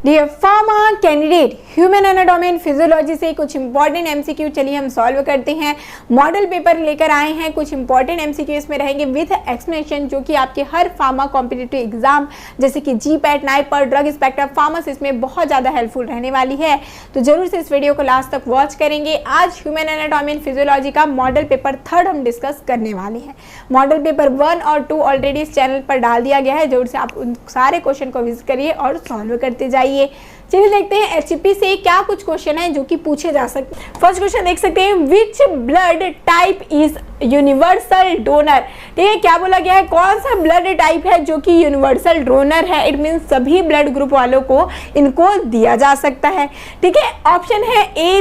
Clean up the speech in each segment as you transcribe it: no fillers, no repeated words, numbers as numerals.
Dear pharma candidate, human anatomy and physiology से कुछ important MCQ चलिए हम सॉल्व करते हैं। मॉडल पेपर लेकर आए हैं, कुछ इंपॉर्टेंट एमसीक्यू इसमें रहेंगे विथ एक्सप्लेनेशन, जो कि आपके हर फार्मा कॉम्पिटिटिव एग्जाम जैसे कि GPAT, NIPER, drug inspector, pharmacist में बहुत ज़्यादा हेल्पफुल रहने वाली है। तो जरूर से इस वीडियो को लास्ट तक वॉच करेंगे। आज ह्यूमन एनाटॉमी एंड फिजियोलॉजी का मॉडल पेपर 3 हम डिस्कस करने वाले हैं। मॉडल पेपर 1 और 2 ऑलरेडी इस चैनल पर डाल दिया गया है, जरूर से आप उन सारे क्वेश्चन को विजिट करिए और सॉल्व करते जाइए। चलिए देखते हैं एचपी से क्या कुछ क्वेश्चन है जो कि पूछे जा सकते हैं। फर्स्ट क्वेश्चन देख सकते हैं, which blood type is universal donor. ठीक है, क्या बोला गया है, कौन सा ब्लड टाइप है जो कि यूनिवर्सल डोनर है। इट मीन सभी ब्लड ग्रुप वालों को इनको दिया जा सकता है। ठीक है, ऑप्शन है ए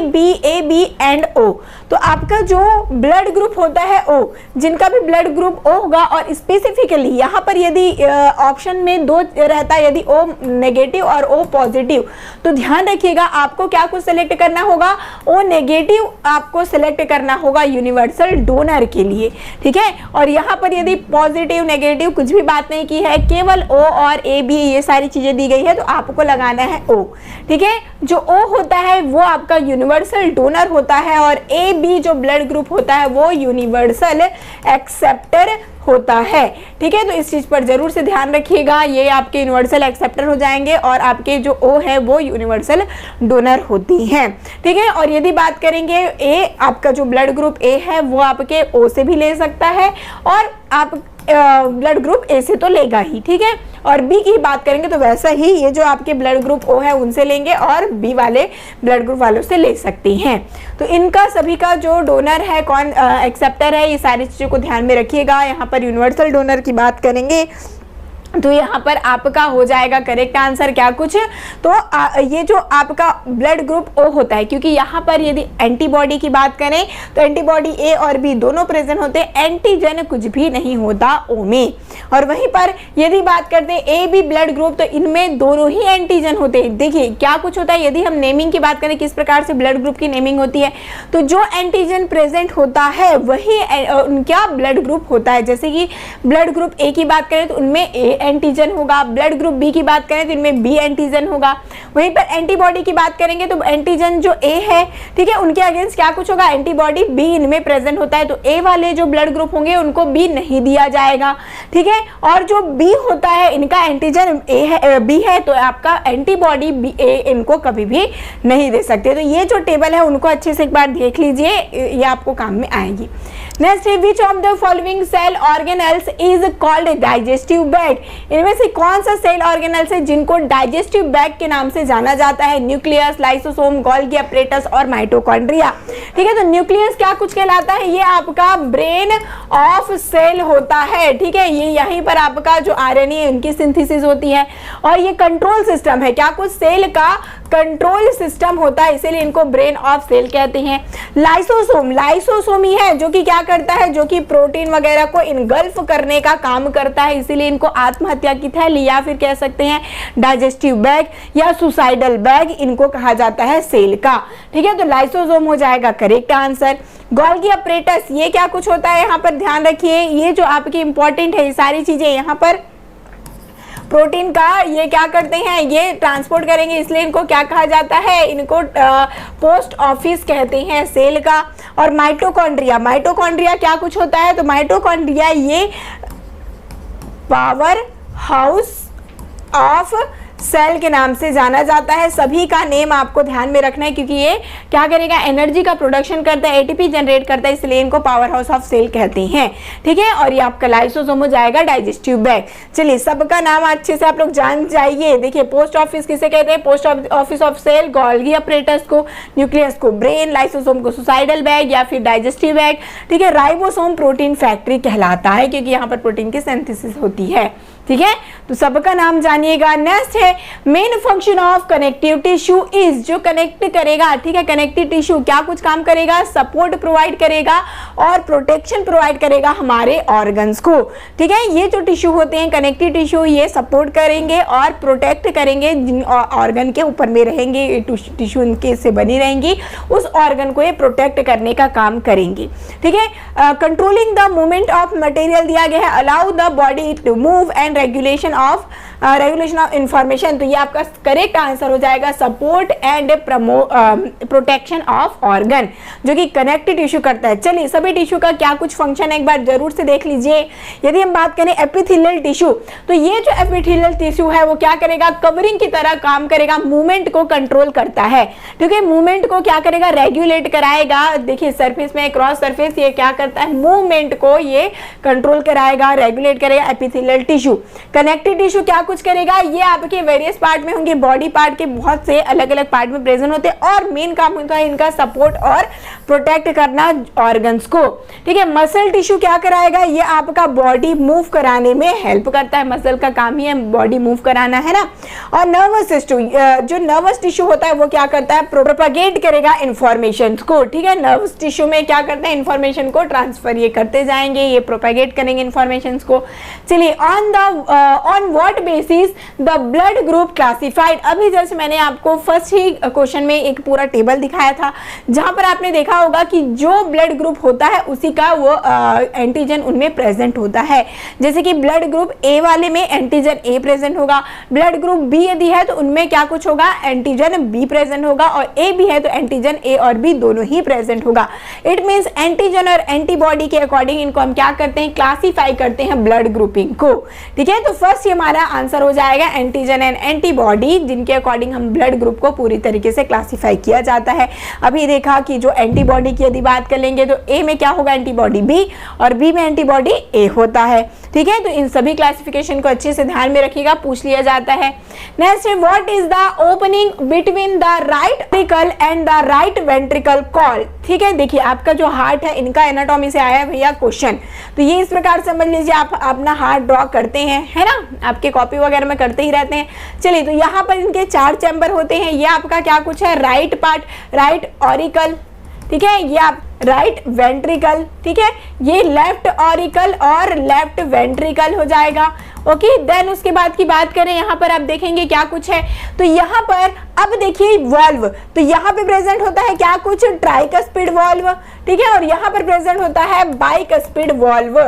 बी एंड ओ। तो आपका जो ब्लड ग्रुप होता है ओ, जिनका भी ब्लड ग्रुप ओ होगा, और स्पेसिफिकली यहाँ पर यदि ऑप्शन में 2 रहता है, यदि ओ नेगेटिव और ओ पॉजिटिव, तो ध्यान रखिएगा आपको क्या कुछ सेलेक्ट करना होगा, ओ नेगेटिव आपको सेलेक्ट करना होगा यूनिवर्सल डोनर के लिए। ठीक है, और यहाँ पर यदि पॉजिटिव नेगेटिव कुछ भी बात नहीं की है, केवल ओ और ए बी ये सारी चीजें दी गई है, तो आपको लगाना है ओ। ठीक है, जो ओ होता है वो आपका यूनिवर्सल डोनर होता है, और ए बी जो ब्लड ग्रुप होता है वो यूनिवर्सल एक्सेप्टर होता है। ठीक है, तो इस चीज पर जरूर से ध्यान रखिएगा, ये आपके यूनिवर्सल एक्सेप्टर हो जाएंगे और आपके जो ओ है वो यूनिवर्सल डोनर होती हैं। ठीक है, और यदि बात करेंगे ए, आपका जो ब्लड ग्रुप ए है वो आपके ओ से भी ले सकता है, और आप ब्लड ग्रुप ए से तो लेगा ही। ठीक है, और बी की बात करेंगे तो वैसा ही ये जो आपके ब्लड ग्रुप ओ है उनसे लेंगे, और बी वाले ब्लड ग्रुप वालों से ले सकती हैं। तो इनका सभी का जो डोनर है, कौन एक्सेप्टर है, ये सारी चीज़ों को ध्यान में रखिएगा। यहाँ पर यूनिवर्सल डोनर की बात करेंगे तो यहाँ पर आपका हो जाएगा करेक्ट आंसर क्या कुछ, तो ये जो आपका ब्लड ग्रुप ओ होता है, क्योंकि यहाँ पर यदि एंटीबॉडी की बात करें तो एंटीबॉडी ए और बी दोनों प्रेजेंट होते हैं, एंटीजन कुछ भी नहीं होता ओ में। और वहीं पर यदि बात करते हैं ए बी ब्लड ग्रुप, तो इनमें दोनों ही एंटीजन होते हैं। देखिए क्या कुछ होता है, यदि हम नेमिंग की बात करें किस प्रकार से ब्लड ग्रुप की नेमिंग होती है, तो जो एंटीजन प्रेजेंट होता है वही उनका ब्लड ग्रुप होता है। जैसे कि ब्लड ग्रुप ए की बात करें तो उनमें ए एंटीजन होगा, ब्लड ग्रुप बी की बात करें तो इनमें बी एंटीजन होगा। वहीं पर एंटीबॉडी की बात करेंगे तो एंटीजन जो ए है, ठीक है, उनके अगेंस्ट क्या कुछ होगा, एंटीबॉडी बी इनमें प्रेजेंट होता है, तो ए वाले जो ब्लड ग्रुप होंगे उनको बी नहीं दिया जाएगा। ठीक है, और जो बी होता है इनका एंटीजन ए है, बी है, तो आपका एंटीबॉडी बी ए इनको कभी भी नहीं दे सकते। तो ये जो टेबल है उनको अच्छे से एक बार देख लीजिए, ये आपको काम में आएगी। नेक्स्ट है, which of the following cell organelles is called digestive bag. इनमें से कौन सा सेल ऑर्गेनल्स है जिनको डाइजेस्टिव बैग के नाम से जाना जाता है। न्यूक्लियस, लाइसोसोम, गोल्गी अपरेटस और माइटोकॉन्ड्रिया। ठीक है, तो न्यूक्लियस क्या कुछ कहलाता है, ये आपका ब्रेन ऑफ सेल होता है। ठीक है, ये यहीं पर आपका जो आरएनए है उनकी सिंथेसिस होती है, और ये कंट्रोल सिस्टम है, क्या कुछ सेल का कंट्रोल सिस्टम होता है, इसीलिए इनको ब्रेन ऑफ सेल कहते हैं। लाइसोसोम, लाइसोसोम ही है जो कि क्या करता है, जो कि प्रोटीन वगैरह को इनगल्फ करने का काम करता है, इसीलिए इनको आत्महत्या की थैली या फिर कह सकते हैं डाइजेस्टिव बैग या सुसाइडल बैग इनको कहा जाता है सेल का। ठीक है, तो लाइसोसोम हो जाएगा करेक्ट आंसर। गोल्गी अपरेटस, ये क्या कुछ होता है, यहाँ पर ध्यान रखिए, ये जो आपकी इंपॉर्टेंट है, ये सारी चीजें यहाँ पर प्रोटीन का ये क्या करते हैं, ये ट्रांसपोर्ट करेंगे, इसलिए इनको क्या कहा जाता है, इनको पोस्ट ऑफिस कहते हैं सेल का। और माइटोकॉन्ड्रिया, माइटोकॉन्ड्रिया क्या कुछ होता है, तो माइटोकॉन्ड्रिया ये पावर हाउस ऑफ सेल के नाम से जाना जाता है। सभी का नेम आपको ध्यान में रखना है, क्योंकि ये क्या करेगा, एनर्जी का प्रोडक्शन करता है, एटीपी जनरेट करता है, इसलिए इनको पावर हाउस ऑफ सेल कहते हैं। ठीक है, और ये आपका लाइसोसोम हो जाएगा डाइजेस्टिव बैग। चलिए सबका नाम अच्छे से आप लोग जान जाइए। देखिए पोस्ट ऑफिस किसे कहते हैं, post office of cell, Golgi apparatus को, न्यूक्लियस को ब्रेन, लाइसोसोम को सुसाइडल बैग या फिर डाइजेस्टिव बैग। ठीक है, राइबोसोम प्रोटीन फैक्ट्री कहलाता है, क्योंकि यहाँ पर प्रोटीन की सिंथेसिस होती है। ठीक है, तो सबका नाम जानिएगा। नेक्स्ट है, main function of connective tissue is, जो कनेक्ट करेगा। ठीक है, कनेक्टिव टिश्यू क्या कुछ काम करेगा, सपोर्ट प्रोवाइड करेगा और प्रोटेक्शन प्रोवाइड करेगा हमारे ऑर्गन्स को। ठीक है, ये जो टिश्यू होते हैं कनेक्टिव टिश्यू, ये सपोर्ट करेंगे और प्रोटेक्ट करेंगे, जिन ऑर्गन के ऊपर में रहेंगे, टिश्यू इनके से बनी रहेंगी, उस ऑर्गन को ये प्रोटेक्ट करने का काम करेंगे। ठीक है, controlling the movement of material दिया गया है, allow the body to move and and regulation of information. तो ये आपका करेक्ट आंसर हो जाएगा support and protection of organ, जो कि कनेक्टिव टिश्यू करता है। चलिए सभी टिश्यू का क्या कुछ फंक्शन है एक बार जरूर से देख लीजिए। यदि हम बात करें एपिथेलियल टिश्यू, तो ये जो एपिथेलियल टिश्यू है वो क्या करेगा, कवरिंग की तरह काम करेगा, मूवमेंट को कंट्रोल करता है। क्योंकि मूवमेंट को क्या करेगा, रेगुलेट कराएगा। देखिए सरफेस में क्रॉस सरफेस ये क्या करता है, मूवमेंट को ये कंट्रोल कराएगा, रेगुलेट करेगा एपिथेलियल टिश्यू। कनेक्टिव टिश्यू क्या कुछ करेगा, ये आपके वेरियस पार्ट में होंगे, बॉडी पार्ट के बहुत से अलग अलग पार्ट में प्रेजेंट होते हैं और मेन काम होता है इनका सपोर्ट और प्रोटेक्ट करना ऑर्गन्स को। ठीक है, मसल टिश्यू क्या कराएगा, ये आपका बॉडी मूव कराने में हेल्प करता है। मसल का काम ही है बॉडी मूव कराना, है ना। और नर्वस टिश्यू, जो नर्वस टिश्यू होता है वो क्या करता है, प्रोपेगेट करेगा इंफॉर्मेशन को। ठीक है, नर्वस टिश्यू में क्या करते हैं, इंफॉर्मेशन को ट्रांसफर ये करते जाएंगे, ये प्रोपेगेट करेंगे इंफॉर्मेशन को। चलिए on what basis the blood group classified. अभी जैसे मैंने आपको फर्स्ट ही क्वेश्चन में एक पूरा टेबल दिखाया था, जहां पर आपने देखा होगा कि जो ब्लड ग्रुप होता है उसी का वो एंटीजन उनमें प्रेजेंट होता है। जैसे कि ब्लड ग्रुप ए वाले में एंटीजन ए प्रेजेंट होगा, ब्लड ग्रुप बी यदि है तो उनमें क्या कुछ होगा, एंटीजन बी प्रेजेंट होगा, और ए भी है तो एंटीजन ए और बी दोनों ही प्रेजेंट होगा। इट मींस एंटीजन और एंटीबॉडी के अकॉर्डिंग इनको हम क्या करते हैं, क्लासीफाई करते हैं ब्लड ग्रुपिंग को। ठीक है, तो फर्स्ट हमारा आंसर हो जाएगा एंटीजन एंड एंटीबॉडी, जिनके अकॉर्डिंग हम ब्लड ग्रुप को पूरी तरीके से क्लासीफाई किया जाता है। अभी देखा कि जो एंटीबॉडी की यदि बात कर लेंगे तो ए में क्या होगा, एंटीबॉडी बी, और बी में एंटीबॉडी ए होता है। ठीक है, तो इन सभी क्लासिफिकेशन को अच्छे से ध्यान में रखिएगा, पूछ लिया जाता है। नेक्स्ट है what is the opening between the right ventricle and the right ventricle call. ठीक है, देखिए आपका जो हार्ट है, इनका एनाटॉमी से आया है भैया क्वेश्चन, तो ये इस प्रकार समझ लीजिए, आप अपना हार्ट ड्रॉ करते हैं, है ना, आपके कॉपी वगैरह में करते ही रहते हैं। चलिए, तो यहाँ पर इनके 4 चैम्बर होते हैं। ये आपका क्या कुछ है, राइट पार्ट, राइट ऑरिकल, ठीक है, ये आप राइट वेंट्रिकल, ठीक है, ये लेफ्ट ऑरिकल और लेफ्ट वेंट्रिकल हो जाएगा। ओके, देन उसके बाद की बात करें, यहाँ पर आप देखेंगे क्या कुछ है, तो यहाँ पर अब देखिए वाल्व, तो यहाँ पे प्रेजेंट होता है क्या कुछ, ट्राइकस्पिड वाल्व, ठीक है, और यहाँ पर प्रेजेंट होता है बाइकस्पिड वाल्व।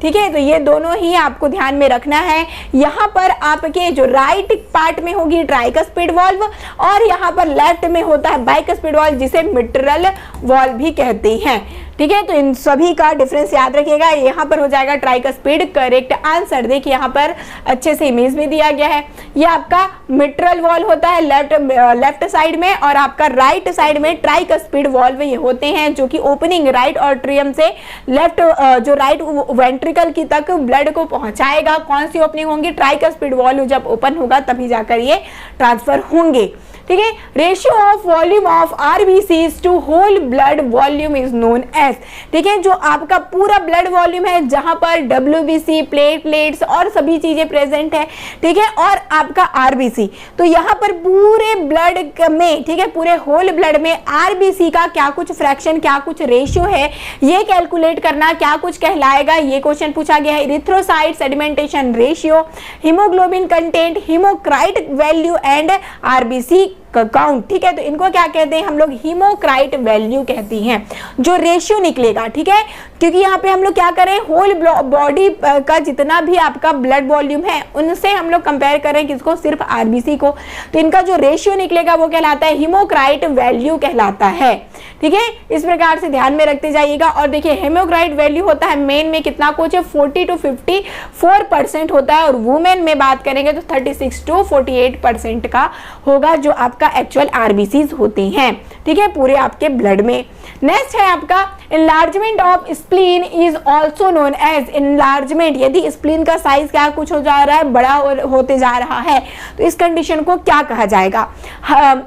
ठीक है, तो ये दोनों ही आपको ध्यान में रखना है। यहाँ पर आपके जो राइट पार्ट में होगी ट्राइकस्पिड वाल्व, और यहाँ पर लेफ्ट में होता है बाइकस्पिड वाल्व, जिसे मिट्रल वाल्व भी कहते हैं। ठीक है, तो इन सभी का डिफरेंस याद रखिएगा। यहाँ पर हो जाएगा ट्राइकस्पिड करेक्ट आंसर। देखिए यहाँ पर अच्छे से इमेज में दिया गया है, ये आपका मिट्रल वाल्व होता है लेफ्ट साइड में, और आपका राइट साइड में ट्राइकस्पिड वाल्व ये होते हैं, जो कि ओपनिंग राइट ऑट्रियम से लेफ्ट जो राइट वेंट्रिकल की तक ब्लड को पहुंचाएगा। कौन सी ओपनिंग होंगी, ट्राइकस्पिड वाल्व जब ओपन होगा तभी जाकर ये ट्रांसफर होंगे। ठीक है, ratio of volume of RBCs to whole blood volume is known as. ठीक है, जो आपका पूरा ब्लड वॉल्यूम है, जहां पर डब्ल्यूबीसी, प्लेटलेट्स और सभी चीजें प्रेजेंट है, ठीक है, और आपका आरबीसी, तो यहाँ पर पूरे ब्लड में, ठीक है, पूरे होल ब्लड में आरबीसी का क्या कुछ फ्रैक्शन, क्या कुछ रेशियो है, ये कैलकुलेट करना क्या कुछ कहलाएगा, ये क्वेश्चन पूछा गया है। Erythrocyte sedimentation ratio, haemoglobin content, haematocrit value and RBC count. ठीक है, तो इनको क्या कहते हैं हम लोग, हीमोक्राइट वैल्यू कहती हैं, जो रेशियो निकलेगा। ठीक है, क्योंकि यहाँ पे हम लोग क्या करें, होल बॉडी का जितना भी आपका ब्लड वॉल्यूम है उनसे हम लोग कंपेयर करें किसको, सिर्फ आरबीसी को, तो इनका जो रेशियो निकलेगा वो कहलाता है हीमोक्राइट वैल्यू कहलाता है। ठीक है, इस प्रकार से ध्यान में रखते जाइएगा। और देखिए हीमोक्राइट वैल्यू होता है मेन में कितना कुछ है, 40 to 54% होता है, और वुमेन में बात करेंगे तो 36 to 48% का होगा, जो आपका एक्चुअल आरबीसीज होते हैं। ठीक है, पूरे आपके ब्लड में। नेक्स्ट है आपका enlargement of spleen is also known as enlargement। यदि स्प्लीन का साइज क्या कुछ हो जा रहा है, बड़ा होते जा रहा है, तो इस कंडीशन को क्या कहा जाएगा,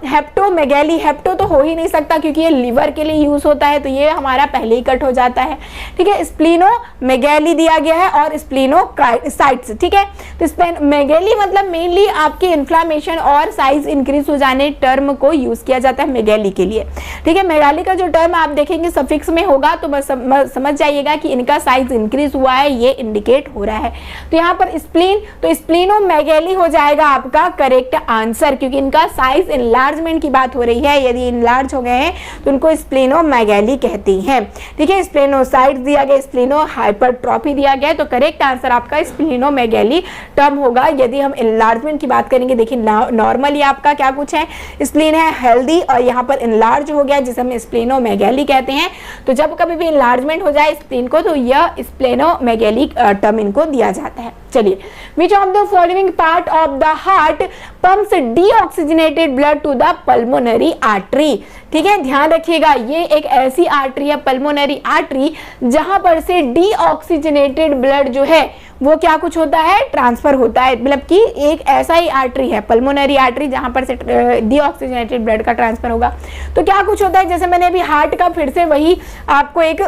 हेप्टोमेगैली। हेप्टो तो हो ही नहीं सकता क्योंकि ये लिवर के लिए यूज होता है, तो ये हमारा पहले ही कट हो जाता है। ठीक है, स्प्लीनोमेगैली दिया गया है और स्प्लीनोसाइट्स। ठीक है, तो मेगैली मतलब मेनली आपके इन्फ्लामेशन और साइज इंक्रीज हो जाने टर्म को यूज किया जाता है मेगैली के लिए। ठीक है, मेगाली का जो टर्म जब आप देखेंगे सफिक्स में होगा तो बस समझ जाइएगा कि इनका साइज इंक्रीज हुआ है, ये इंडिकेट हो रहा है। तो यहाँ पर स्प्लीन, तो स्प्लीनोमेगैली हो जाएगा आपका करेक्ट आंसर, क्योंकि इनका साइज इनलार्जमेंट की बात हो रही है। यदि इनलार्ज हो गए हैं तो उनको स्प्लीनोमेगैली कहती हैं। ठीक है, स्प्लेनोसाइट्स दिया गया, स्प्लीनो हाइपरट्रॉफी दिया गया, तो करेक्ट आंसर आपका स्प्लीनोमेगैली टर्म होगा। यदि हम इनलार्जमेंट की बात करेंगे, देखिए नॉर्मली आपका क्या कुछ है, स्प्लीन है हेल्दी और यहाँ पर इनलार्ज हो गया जिसे हम स्प्लेनोमेगैली कहते हैं। तो जब कभी भी इनलार्जमेंट हो जाए स्प्लीन को तो यह स्प्लेनोमेगैली टर्म इनको दिया जाता है। चलिए, which of the following part of the heart pumps deoxygenated blood to the pulmonary artery. ठीक है, ध्यान रखिएगा, ये एक ऐसी आर्टरी है पल्मोनरी आर्टरी जहां पर से डीऑक्सीजनेटेड ब्लड जो है वो क्या कुछ होता है, ट्रांसफर होता है। मतलब कि एक ऐसा ही आर्टरी है पल्मोनरी आर्टरी जहां पर से डीऑक्सीजनेटेड ब्लड का ट्रांसफर होगा। तो क्या कुछ होता है, जैसे मैंने अभी हार्ट का फिर से वही आपको एक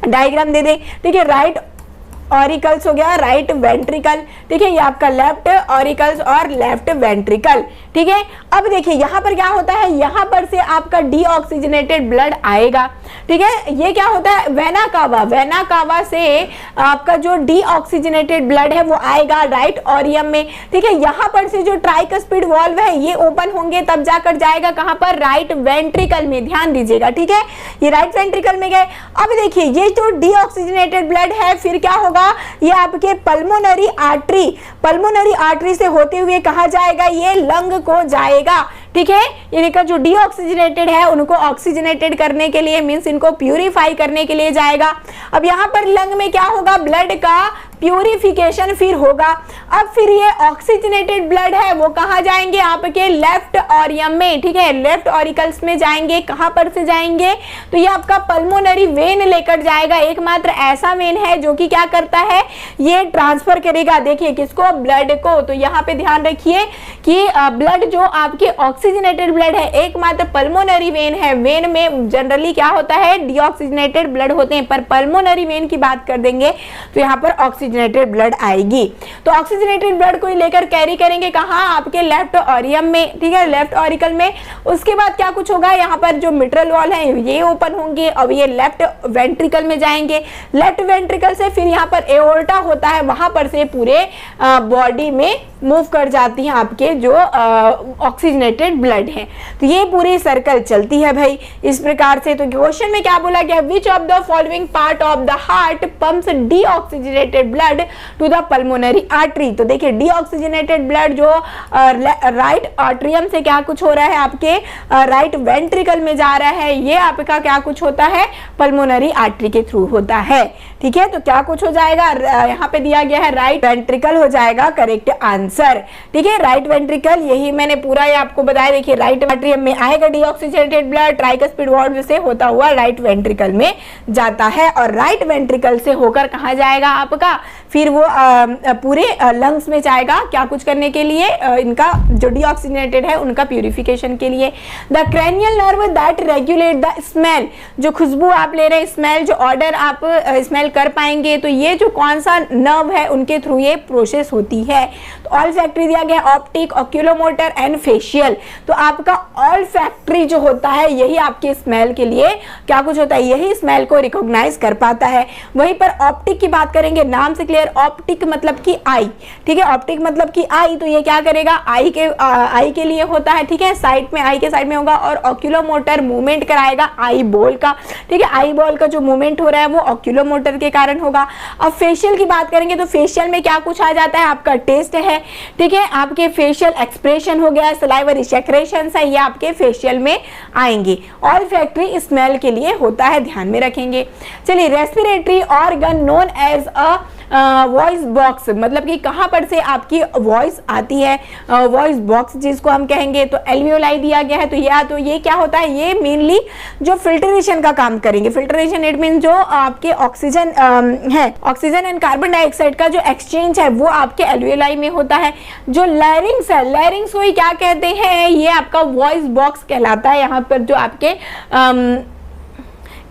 डायग्राम दे दे। ठीक है, राइट ऑरिकल्स हो गया, राइट वेंट्रिकल। ठीक है, ये आपका लेफ्ट ऑरिकल्स और लेफ्ट वेंट्रिकल। ठीक है, अब देखिए यहाँ पर क्या होता है, यहाँ पर से आपका डीऑक्सीजनेटेड ब्लड आएगा। ठीक है, ये क्या होता है, वेना कावा, वेना कावा से आपका जो डीऑक्सीजनेटेड ब्लड है वो आएगा राइट ऑरियम में। ठीक है, यहाँ पर से जो ट्राइकस्पिड वॉल्व है ये ओपन होंगे तब जाकर जाएगा कहाँ पर, राइट वेंट्रिकल में। ध्यान दीजिएगा, ठीक है, ये राइट वेंट्रिकल में गए। अब देखिए ये जो डीऑक्सीजनेटेड ब्लड है फिर क्या होगा, ये आपके पल्मोनरी आर्टरी से होते हुए कहां जाएगा, ये लंग को जाएगा। ठीक है, ये देखा जो डीऑक्सीजनेटेड है उनको ऑक्सीजनेटेड करने के लिए मींस इनको प्यूरिफाई करने के लिए जाएगा। अब यहाँ पर लंग में क्या होगा, ब्लड का प्यूरिफिकेशन फिर होगा। अब फिर ये ऑक्सीजनेटेड ब्लड है वो कहाँ जाएंगे, आपके लेफ्ट ऑरियम में। ठीक है, लेफ्ट ऑरिकल्स में जाएंगे। कहाँ पर से जाएंगे, तो ये आपका पल्मोनरी वेन लेकर जाएगा। एकमात्र ऐसा वेन है जो कि क्या करता है, ये ट्रांसफर करेगा। देखिए किसको, ब्लड को। तो यहाँ पे ध्यान रखिए कि ब्लड जो आपके ऑक्सीजनेटेड ब्लड है एकमात्र पल्मोनरी वेन है। वेन में जनरली क्या होता है, डीऑक्सीजनेटेड ब्लड होते हैं, पर पल्मोनरी वेन की बात कर देंगे तो यहाँ पर ऑक्सीजनेटेड ब्लड आएगी। तो ऑक्सीजनेटेड ब्लड को लेकर कैरी करेंगे कहाँ, आपके लेफ्ट ऑरियम में। ठीक है, लेफ्ट ऑरिकल में। उसके बाद क्या कुछ होगा, यहाँ पर जो मिट्रल वॉल है ये ओपन होंगे। अब ये लेफ्ट वेंट्रिकल में जाएंगे। लेफ्ट वेंट्रिकल से फिर यहाँ पर एओर्टा होता है, वहां पर से पूरे बॉडी में मूव कर जाती है आपके जो ऑक्सीजनेटेड ब्लड है। तो ये पूरी सर्कल चलती है भाई इस प्रकार से। तो क्वेश्चन में क्या बोला गया, which of the following part of the heart pumps deoxygenated blood to the pulmonary artery. तो देखिए डीऑक्सीजनेटेड ब्लड जो राइट आर्टरियम से क्या कुछ हो रहा है, आपके राइट वेंट्रिकल में जा रहा है, ये आपका क्या कुछ होता है, पल्मोनरी आर्टरी के थ्रू होता है। ठीक है, तो क्या कुछ हो जाएगा, यहाँ पे दिया गया है राइट वेंट्रिकल हो जाएगा करेक्ट आंसर। ठीक है, राइट वेंट्रिकल, यही मैंने पूरा ये आपको बताया। देखिए राइट आर्टरियम में आएगा डीऑक्सीजनेटेड ब्लड, ट्राइकस्पिड वॉल्व से होता हुआ राइट वेंट्रिकल में जाता है और राइट वेंट्रिकल से होकर कहाँ जाएगा आपका, फिर वो पूरे लंग्स में जाएगा। क्या कुछ करने के लिए, इनका जो डीऑक्सीजनेटेड है उनका प्यूरिफिकेशन के लिए। The cranial nerve that regulate the smell, जो खुशबू आप ले रहे हैं, स्मेल जो ऑर्डर आप स्मेल कर पाएंगे, तो ये जो कौन सा नर्व है उनके थ्रू ये प्रोसेस होती है। तो ऑल्फैक्टरी दिया गया, ऑप्टिक, ऑक्यूलोमोटर एंड फेशियल। तो आपका ऑल्फैक्टरी जो होता है यही आपके स्मेल के लिए क्या कुछ होता है, यही स्मेल को रिकॉग्नाइज कर पाता है। वहीं पर ऑप्टिक की बात करेंगे, नाम से क्लियर, ऑप्टिक मतलब कि आई। ठीक है, ऑप्टिक मतलब कि आई, तो ये क्या करेगा, आई के लिए होता है। ठीक है, साइड में, आई के साइड में होगा। और ऑक्यूलोमोटर मूवमेंट कराएगा आई बॉल का। ठीक है, आई बॉल का जो मूवमेंट हो रहा है वो ऑक्यूलोमोटर के कारण होगा। अब फेशियल की बात करेंगे तो फेशियल में क्या कुछ आ जाता है, आपका टेस्ट है। ठीक है, आपके फेशियल एक्सप्रेशन हो गया, सलाइवरी सेक्रेशंस है, ये आपके फेशियल में आएंगे। ऑल्फैक्टरी स्मेल के लिए होता है, ध्यान में रखेंगे। चलिए, respiratory organ known as a voice box, मतलब कि कहाँ पर से आपकी वॉइस आती है, वॉइस बॉक्स जिसको हम कहेंगे। तो एल्वियोलाई दिया गया है, तो ये क्या होता है, ये मेनली जो फिल्ट्रेशन का काम करेंगे। फिल्ट्रेशन इट मीन जो आपके ऑक्सीजन है, ऑक्सीजन एंड कार्बन डाइऑक्साइड का जो एक्सचेंज है वो आपके एल्वियोलाई में होता है। जो लैरिंग्स है, लैरिंग्स को ही क्या कहते हैं, ये आपका वॉइस बॉक्स कहलाता है। यहाँ पर जो आपके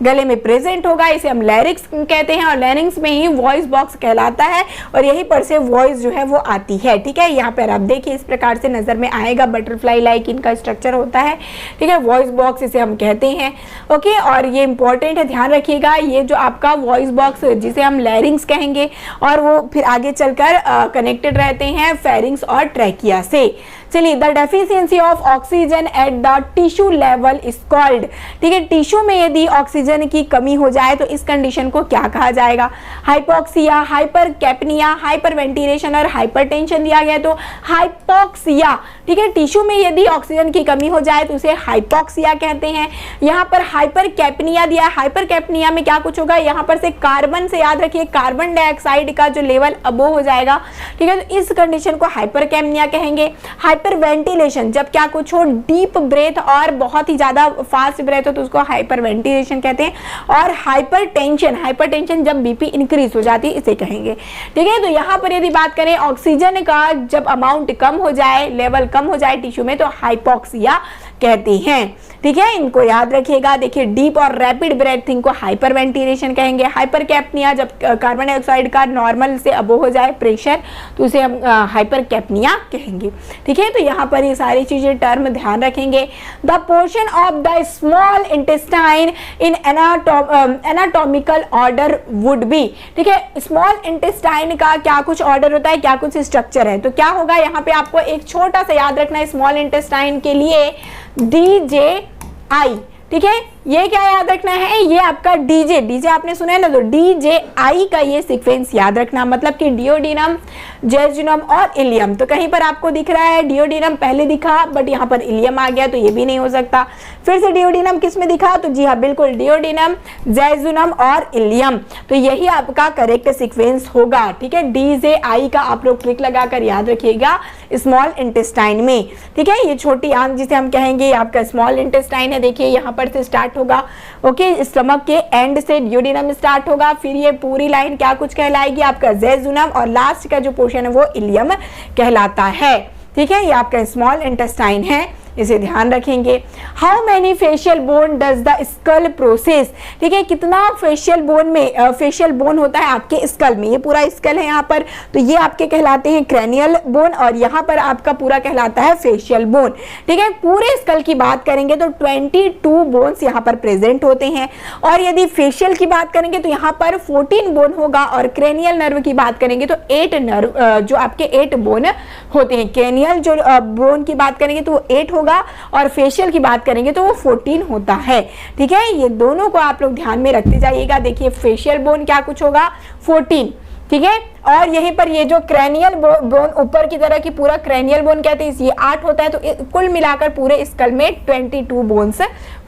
गले में प्रेजेंट होगा, इसे हम लैरिक्स कहते हैं और लैरिंग्स में ही वॉइस बॉक्स कहलाता है और यहीं पर से वॉइस जो है वो आती है। ठीक है, यहाँ पर आप देखिए इस प्रकार से नजर में आएगा, बटरफ्लाई लाइक इनका स्ट्रक्चर होता है। ठीक है, वॉइस बॉक्स इसे हम कहते हैं। ओके, और ये इंपॉर्टेंट है, ध्यान रखिएगा, ये जो आपका वॉइस बॉक्स जिसे हम लैरिंग्स कहेंगे और वो फिर आगे चलकर कनेक्टेड रहते हैं फेरिंग्स और ट्रैकिया से। चलिए, the deficiency of oxygen at the tissue level is called. ठीक है, टिश्यू में यदि ऑक्सीजन की कमी हो जाए तो इस कंडीशन को क्या कहा जाएगा? हाइपोक्सिया, हाइपरकैप्निया, हाइपरवेंटिलेशन और हाइपरटेंशन दिया गया तो हाइपोक्सिया। ठीक है, टिश्यू में यदि ऑक्सीजन की कमी हो जाए तो उसे हाइपोक्सिया कहते हैं। यहाँ पर हाइपरकैप्निया दिया, हाइपरकैप्निया में क्या कुछ होगा? यहाँ पर से कार्बन से याद रखिए, कार्बन डाइऑक्साइड का जो लेवल अबो हो जाएगा। ठीक है, तो इस कंडीशन को हाइपरकैप्निया कहेंगे। हाइपरवेंटिलेशन, जब क्या कुछ हो, डीप ब्रेथ और बहुत ही ज्यादा फास्ट ब्रेथ हो तो उसको हाइपरवेंटिलेशन कहते हैं। और हाइपरटेंशन, हाइपरटेंशन जब बीपी इंक्रीज हो जाती है इसे कहेंगे। ठीक है, तो यहाँ पर यदि बात करें ऑक्सीजन का जब अमाउंट कम हो जाए, लेवल कम हो जाए टिश्यू में तो हाइपोक्सिया कहते हैं। ठीक है, इनको याद रखिएगा। देखिए, डीप और रैपिड ब्रीथिंग को हाइपरवेंटिलेशन कहेंगे। हाइपरकैप्निया, जब कार्बन डाइऑक्साइड का नॉर्मल से अबोव हो जाए प्रेशर तो उसे हम हाइपरकैप्निया कहेंगे। ठीक है, तो यहाँ पर ये सारी चीजें टर्म ध्यान रखेंगे। The portion of the small intestine in anatomical order would be. ठीक है, स्मॉल इंटेस्टाइन का क्या कुछ ऑर्डर होता है, क्या कुछ स्ट्रक्चर है, तो क्या होगा? यहाँ पे आपको एक छोटा सा याद रखना है स्मॉल इंटेस्टाइन के लिए, DJI। ठीक है, ये क्या याद रखना है? ये आपका डीजे आपने सुना है ना, तो DJI का ये सीक्वेंस याद रखना, मतलब कि डिओडिनम, जेजुनम और इलियम। तो कहीं पर आपको दिख रहा है डिओडिनम पहले दिखा बट यहाँ पर इलियम आ गया तो ये भी नहीं हो सकता। फिर से डिओडिनम किस में दिखा? तो जी हाँ बिल्कुल, डिओडिनम, जेजुनम और इलियम, तो यही आपका करेक्ट सीक्वेंस होगा। ठीक है, DJI का आप लोग क्लिक लगाकर याद रखिएगा स्मॉल इंटेस्टाइन में। ठीक है, ये छोटी आंत जिसे हम कहेंगे आपका स्मॉल इंटेस्टाइन है। देखिए यहाँ पर से स्टार्ट होगा, ओके, स्टमक के एंड से डिओडिनम स्टार्ट होगा, फिर ये पूरी लाइन क्या कुछ कहलाएगी? आपका जेजुनम और लास्ट का जो पोर्शन है वो इलियम कहलाता है। ठीक है, ये आपका स्मॉल इंटेस्टाइन है, इसे ध्यान रखेंगे। How many facial bone does the skull process. ठीक है, कितना फेशियल बोन में फेशियल बोन होता है आपके स्कल में? ये पूरा स्कल है यहाँ पर, तो ये आपके कहलाते हैं क्रेनियल बोन और यहाँ पर आपका पूरा कहलाता है फेशियल बोन। ठीक है, पूरे स्कल की बात करेंगे तो 22 बोन्स यहाँ पर प्रेजेंट होते हैं और यदि फेशियल की बात करेंगे तो यहाँ पर 14 बोन होगा और क्रेनियल नर्व की बात करेंगे तो 8 नर्व जो आपके 8 बोन होते हैं। क्रेनियल जो बोन की बात करेंगे तो 8 होगा और फेशियल की बात करेंगे तो वो 14 होता है। ठीक है, ये दोनों को आप लोग ध्यान में रखते जाइएगा। देखिए, फेशियल बोन क्या कुछ होगा? 14। ठीक है, और यहीं पर ये जो क्रेनियल बोन ऊपर की तरह की पूरा क्रेनियल बोन कहते हैं, ये 8 होता है, तो कुल मिलाकर पूरे स्कल में 22 बोन्स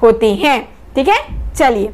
होते हैं। ठीक है, चलिए,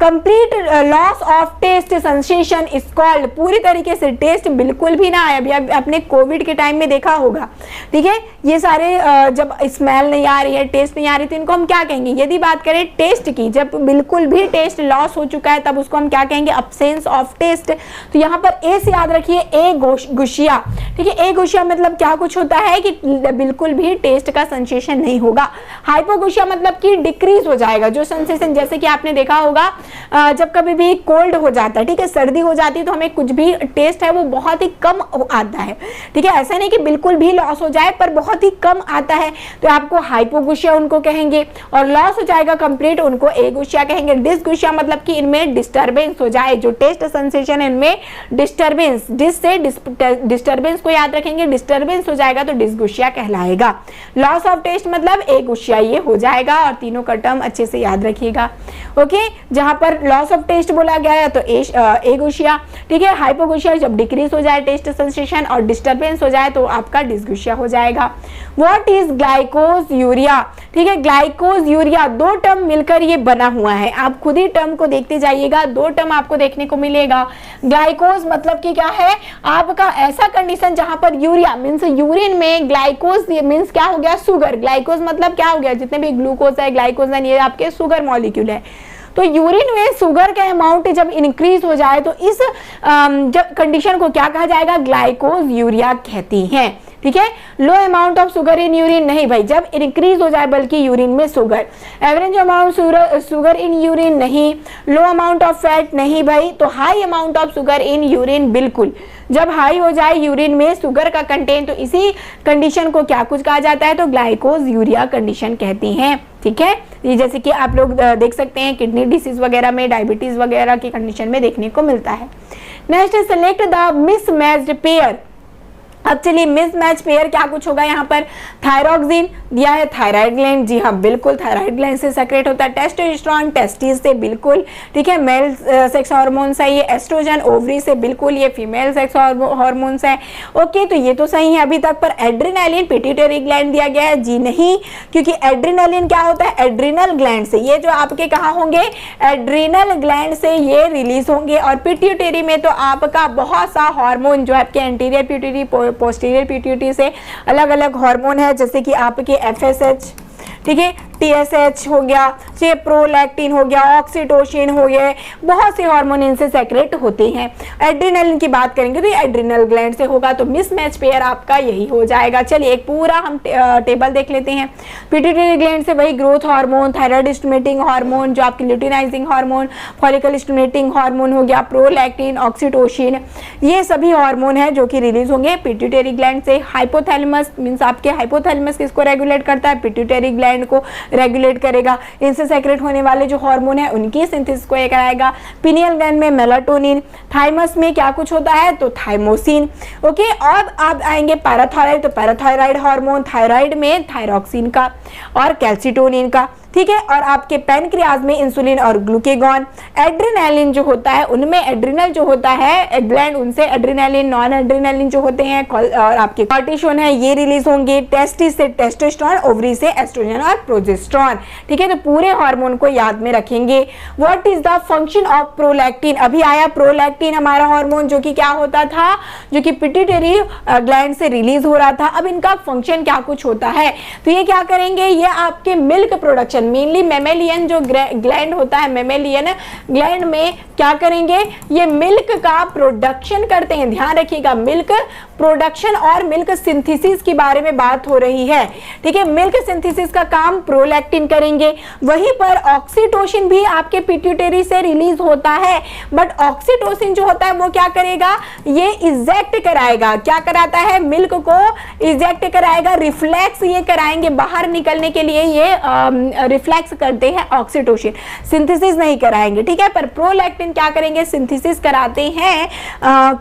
complete loss of taste sensation is called. पूरी तरीके से टेस्ट बिल्कुल भी ना आए, अभी आपने कोविड के टाइम में देखा होगा। ठीक है, ये सारे जब स्मेल नहीं आ रही है, टेस्ट नहीं आ रही, तो इनको हम क्या कहेंगे? यदि बात करें टेस्ट की, जब बिल्कुल भी टेस्ट लॉस हो चुका है तब उसको हम क्या कहेंगे? Absence of taste. तो यहाँ पर ए से याद रखिए, ए गुशिया। ठीक है, ए गुशिया मतलब क्या कुछ होता है कि बिल्कुल भी टेस्ट का सेंसेशन नहीं होगा। हाइपोगुशिया मतलब कि डिक्रीज हो जाएगा जो सेंसेशन, जैसे कि आपने देखा होगा जब कभी भी कोल्ड हो जाता है, ठीक है, सर्दी हो जाती है तो हमें कुछ भी टेस्ट है वो बहुत ही कम आता है। ठीक है, ऐसा नहीं कि बिल्कुल भी लॉस हो जाए पर बहुत ही कम आता है, तो आपको हाइपोगुशिया उनको कहेंगे। और लॉस हो जाएगा कंप्लीट, उनको एगुशिया कहेंगे। डिसगुशिया मतलब कि इनमें डिस्टर्बेंस हो जाए, जो टेस्ट सेंसेशन इनमें डिस्टर्बेंस, डिस से डिस्टर्बेंस को याद रखेंगे, डिस्टर्बेंस हो जाएगा तो डिसगुशिया कहलाएगा। लॉस ऑफ टेस्ट मतलब एगुशिया ये हो जाएगा और तीनों का टर्म अच्छे से याद रखिएगा। ओके, जहां पर लॉस ऑफ टेस्ट बोला गया है तो एगुशिया। ठीक है, हाइपोगुशिया जब डिक्रीज हो जाए टेस्ट सेंसेशन और डिस्टर्बेंस हो जाए तो आपका डिसगुशिया हो जाएगा। What is glycosuria. ठीक है, ग्लाइकोज यूरिया दो टर्म मिलकर ये बना हुआ है, आप खुद ही टर्म को देखते जाइएगा, दो टर्म आपको देखने को मिलेगा। ग्लाइकोज मतलब कि क्या है? आपका ऐसा कंडीशन जहां पर यूरिया मीन्स यूरिन में, ग्लाइकोज मीन्स क्या हो गया? शुगर। ग्लाइकोज मतलब क्या हो गया? जितने भी ग्लूकोज है, ग्लाइकोजन, ये आपके शुगर मॉलिक्यूल है। तो यूरिन में शुगर का अमाउंट जब इंक्रीज हो जाए तो इस जब कंडीशन को क्या कहा जाएगा? ग्लाइकोज यूरिया कहती हैं। ठीक है। लो amount of sugar in urine, नहीं भाई, जब इंक्रीज हो जाए बल्कि यूरिन में sugar. Average amount sugar in urine, नहीं। लो अमाउंट ऑफ फैट, नहीं भाई। तो high amount of sugar in urine, बिल्कुल। जब हाई हो जाए यूरिन में शुगर का कंटेंट, तो इसी कंडीशन को क्या कुछ कहा जाता है, तो ग्लाइकोज यूरिया कंडीशन कहते हैं, ठीक है। ये जैसे कि आप लोग देख सकते हैं किडनी डिसीज वगैरह में, डायबिटीज वगैरह की कंडीशन में देखने को मिलता है। Next, select the mismatched pair. अब चलिए मिसमैच पेयर क्या कुछ होगा यहाँ पर। थायरॉक्सिन दिया है, थायराइड ग्लैंड, जी हाँ बिल्कुल, थायराइड ग्लैंड से सेक्रेट होता है। टेस्टोस्टेरोन टेस्टिस से, बिल्कुल, ठीक है, मेल सेक्स हार्मोन्स है ये। एस्ट्रोजन ओवरी से, बिल्कुल, ये फीमेल सेक्स हार्मोन्स है। ओके, तो ये तो सही है अभी तक। पर एड्रेनालिन पिट्यूटरी ग्लैंड दिया गया है, जी नहीं, क्योंकि एड्रेनालिन क्या होता है, एड्रिनल ग्लैंड से, ये जो आपके कहाँ होंगे, एड्रिनल ग्लैंड से ये रिलीज होंगे। और पिट्यूटरी में तो आपका बहुत सा हार्मोन जो आपके एंटीरियर पिट्यूटरी, पोस्टीरियर पिट्यूटरी से अलग अलग हार्मोन है, जैसे कि आपके एफएसएच, ठीक है, टीएसएच हो गया, चाहे प्रोलैक्टिन हो गया, ऑक्सीटोसिन हो गए, बहुत से हार्मोन इनसे सेक्रेट होते हैं। एड्रिनलिन की बात करेंगे तो ये एड्रिनल ग्लैंड से होगा, तो मिसमैच पेयर आपका यही हो जाएगा। चलिए एक पूरा हम टेबल देख लेते हैं। पिट्यूटरी ग्लैंड से वही growth hormone, thyroid stimulating hormone, जो आपकी luteinizing hormone, follicle stimulating hormone हो गया, प्रोलैक्टिन, ऑक्सीटोसिन, ये सभी हार्मोन है जो कि रिलीज होंगे पिट्यूटरी ग्लैंड से। हाइपोथैलेमस मींस आपके हाइपोथैलेमस किसको रेगुलेट करता है, पिट्यूटरी ग्लैंड को रेगुलेट करेगा। इनसे सेक्रेट होने वाले जो हार्मोन है उनकी सिंथेसिस को ये कराएगा। पिनियल ग्लैंड में मेलाटोनिन, थाइमस में क्या कुछ होता है, तो थाइमोसिन। ओके, अब आप आएंगे पैराथायराइड, तो पैराथायराइड हार्मोन, थायराइड में थायरॉक्सिन का और कैल्सिटोनिन का, ठीक है। और आपके पैनक्रियाज में इंसुलिन और ग्लूकेगॉन। एड्रेनालिन जो होता है उनमें, एड्रिनल जो होता है ग्लैंड, उनसे एड्रेनालिन, नॉन एड्रेनालिन जो होते हैं और आपके कॉर्टिसोन है ये रिलीज होंगे। टेस्टिस से टेस्टोस्टेरोन, ओवरी से एस्ट्रोजन और प्रोजेस्टेरोन, ठीक है। तो पूरे हार्मोन को याद में रखेंगे। What is the function of prolactin, अभी आया प्रोलैक्टिन हमारा हार्मोन, जो कि क्या होता था, जो कि पिट्यूटरी ग्लैंड से रिलीज हो रहा था। अब इनका फंक्शन क्या कुछ होता है, तो ये क्या करेंगे, ये आपके मिल्क प्रोडक्शन, मेनली मेमेलियन जो ग्लैंड होता है, मेमेलियन ग्लैंड में क्या करेंगे, ये मिल्क का प्रोडक्शन करते हैं। ध्यान रखिएगा, मिल्क प्रोडक्शन और मिल्क सिंथेसिस के बारे में बात हो रही है, ठीक है। मिल्क सिंथेसिस का काम प्रोलैक्टिन करेंगे। वहीं पर ऑक्सीटोसिन भी आपके पिट्यूटरी से रिलीज होता है, बट ऑक्सीटोसिन जो होता है वो क्या करेगा, ये इजेक्ट कराएगा। क्या कराता है, मिल्क को इजेक्ट कराएगा, रिफ्लेक्स ये कराएंगे बाहर निकलने के लिए, ये रिफ्लेक्स करते हैं ऑक्सीटोसिन, सिंथेसिस नहीं कराएंगे, ठीक है। पर प्रोलैक्टिन क्या करेंगे, सिंथेसिस कराते हैं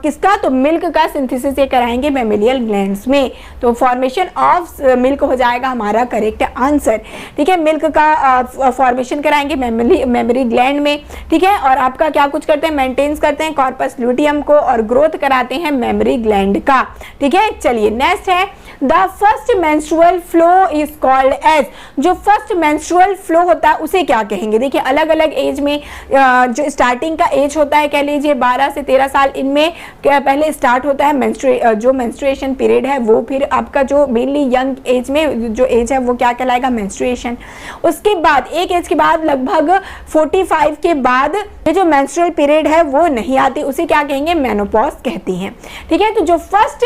किसका, तो मिल्क का सिंथेसिस ये कराएंगे मेमेलियल ग्लैंड्स में। तो फॉर्मेशन ऑफ मिल्क हो जाएगा हमारा करेक्ट आंसर, ठीक है। मिल्क का फॉर्मेशन कराएंगे मेमोरी ग्लैंड में, ठीक है। और आपका क्या कुछ करते हैं, मेंटेन करते हैं कॉर्पस ल्यूटियम को, और ग्रोथ कराते हैं मेमोरी ग्लैंड का, ठीक है। चलिए नेक्स्ट है, the first menstrual flow is called as, जो फर्स्ट मेंस्ट्रुअल फ्लो होता है उसे क्या कहेंगे। देखिए अलग अलग एज में, जो स्टार्टिंग का एज होता है, कह लीजिए 12 से 13 साल, इनमें पहले स्टार्ट होता है जो मेंस्ट्रुएशन पीरियड है वो। फिर आपका जो मेनली यंग एज में जो एज है वो क्या कहलाएगा, मेंस्ट्रुएशन। उसके बाद एक एज के बाद लगभग 45 के बाद ये जो मेंस्ट्रुअल पीरियड है वो नहीं आती, उसे क्या कहेंगे, मेनोपॉज कहती हैं, ठीक है। तो जो फर्स्ट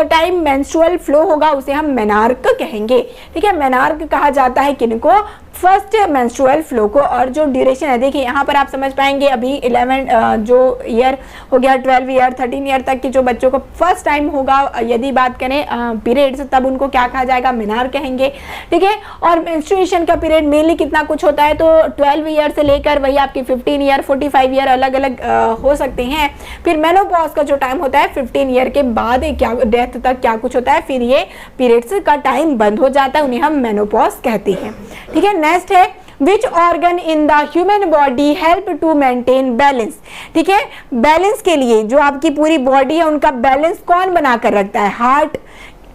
टाइम मेंस्ट्रुअल फ्लो होगा उसे हम मेनार्क कहेंगे, ठीक है। मेनार्क कहा जाता है किनको, फर्स्ट मेंस्ट्रुअल फ्लो को। और जो ड्यूरेशन है, देखिए यहाँ पर आप समझ पाएंगे, अभी 11 जो ईयर हो गया, 12 ईयर 13 ईयर तक के जो बच्चों को फर्स्ट टाइम होगा, यदि बात करें पीरियड्स, तब उनको क्या कहा जाएगा, मेनार कहेंगे, ठीक है। और मेंस्ट्रुएशन का पीरियड मेनली कितना कुछ होता है, तो 12 ईयर से लेकर वही आपकी 15 ईयर 45 ईयर अलग अलग हो सकते हैं। फिर मेनोपॉज का जो टाइम होता है 15 ईयर के बाद क्या डेथ तक क्या कुछ होता है, फिर ये पीरियड्स का टाइम बंद हो जाता है, उन्हें हम मेनोपॉज कहते हैं, ठीक है। नेक्स्ट है, which organ in the human body help to maintain balance, ठीक है। बैलेंस के लिए जो आपकी पूरी बॉडी है उनका बैलेंस कौन बनाकर रखता है, हार्ट,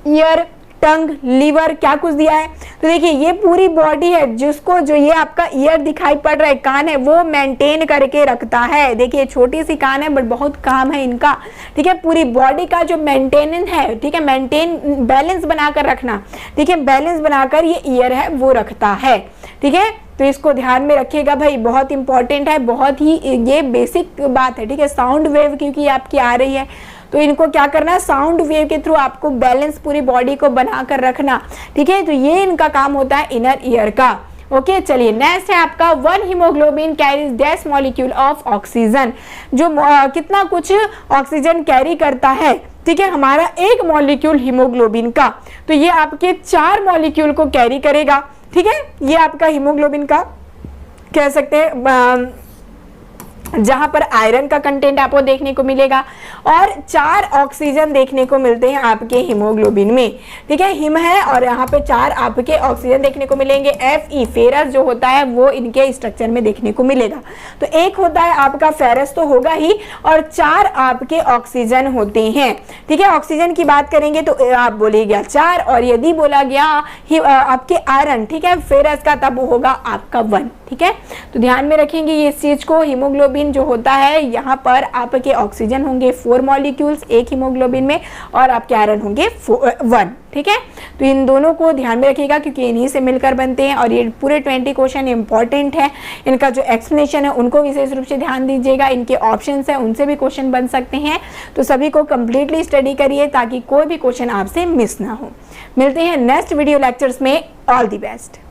ईयर, टंग, लीवर, क्या कुछ दिया है। तो देखिए ये पूरी बॉडी है जिसको, जो ये आपका ईयर दिखाई पड़ रहा है, कान है, वो मेंटेन करके रखता है। देखिए छोटी सी कान है बट बहुत काम है इनका, ठीक है। पूरी बॉडी का जो मेंटेनेंस है, ठीक है, मेंटेन बैलेंस बनाकर रखना, ठीक है, बैलेंस बनाकर ये ईयर है वो रखता है, ठीक है। तो इसको ध्यान में रखिएगा भाई, बहुत इंपॉर्टेंट है, बहुत ही ये बेसिक बात है, ठीक है। साउंड वेव क्योंकि आपकी आ रही है तो इनको क्या करना है, साउंड वेव के थ्रू आपको बैलेंस पूरी बॉडी को बना कर रखना, ठीक है। तो ये इनका काम होता है इनर ईयर का। ओके चलिए नेक्स्ट है आपका 1 haemoglobin carries dash molecule of oxygen, जो कितना कुछ ऑक्सीजन कैरी करता है, ठीक है, हमारा एक मॉलिक्यूल हीमोग्लोबिन का, तो ये आपके 4 मॉलिक्यूल को कैरी करेगा, ठीक है। ये आपका हीमोग्लोबिन का कह सकते हैं जहां पर आयरन का कंटेंट आपको देखने को मिलेगा और 4 ऑक्सीजन देखने को मिलते हैं आपके हीमोग्लोबिन में, ठीक है। हिम है और यहाँ पे 4 आपके ऑक्सीजन देखने को मिलेंगे। Fe फेरस जो होता है वो इनके स्ट्रक्चर में देखने को मिलेगा। तो एक होता है आपका फेरस तो होगा ही और 4 आपके ऑक्सीजन होते हैं, ठीक है। ऑक्सीजन की बात करेंगे तो आप बोलिएगा 4 और यदि बोला गया आपके आयरन, ठीक है, फेरस का, तब होगा आपका 1, ठीक है। तो ध्यान में रखेंगे ये इस चीज को। हीमोग्लोबिन जो होता है यहाँ पर आपके ऑक्सीजन होंगे 4 मॉलिक्यूल्स एक हीमोग्लोबिन में और आपके आयरन होंगे 1, ठीक है। तो इन दोनों को ध्यान में रखिएगा क्योंकि इन्हीं से मिलकर बनते हैं और ये पूरे 20 क्वेश्चन इंपॉर्टेंट है। इनका जो एक्सप्लेनेशन है उनको विशेष रूप से ध्यान दीजिएगा। इनके ऑप्शंस है उनसे भी क्वेश्चन बन सकते हैं, तो सभी को कंप्लीटली स्टडी करिए ताकि कोई भी क्वेश्चन आपसे मिस ना हो। मिलते हैं नेक्स्ट वीडियो लेक्चर्स में। All the best.